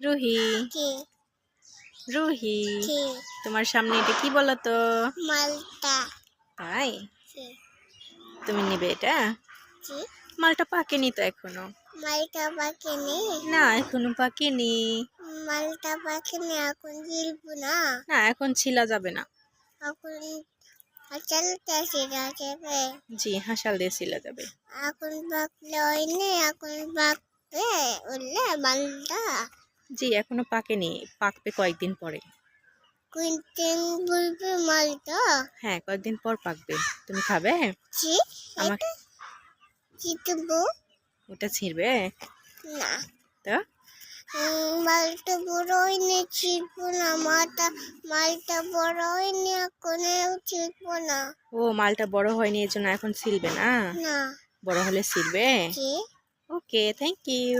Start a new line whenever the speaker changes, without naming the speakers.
রুহি,
কি
রুহি,
কি
তোমার সামনে এটা কি বলো তো?
মালটা
তাই?
কি
তুমি নিবে এটা?
কি
মালটা পাকেনি তো এখনো।
মালটা পাকেনি
না, এখনো পাকেনি।
মালটা পাকেনি এখন গিলবো না
না, এখন ছিলা যাবে না।
এখন চালটা সেরা যাবে
জি, হাসাল দিয়ে ছিলা যাবে।
এখন পাকলে হয়নি এখন পাকবে বললে মালটা
জি, এখনো পাকেনি, পাকবে কয়েকদিন পরে।
কুইন্টিন বলবে মালটা
হ্যাঁ, কয়েকদিন পর পাকবে। তুমি খাবে?
কি
আমাকে
এটা জিতবো
ওটা ছিঁড়বে?
না
তো
মালটা বড় হয়নি ছিড়বো না মালটা বড় হয়নি এখন ছিড়বো না
ও, মালটা বড় হয়নি এজন্য এখন ছিলবে না।
না
বড় হলে ছিলবে।
কি
ওকে, থ্যাংক ইউ।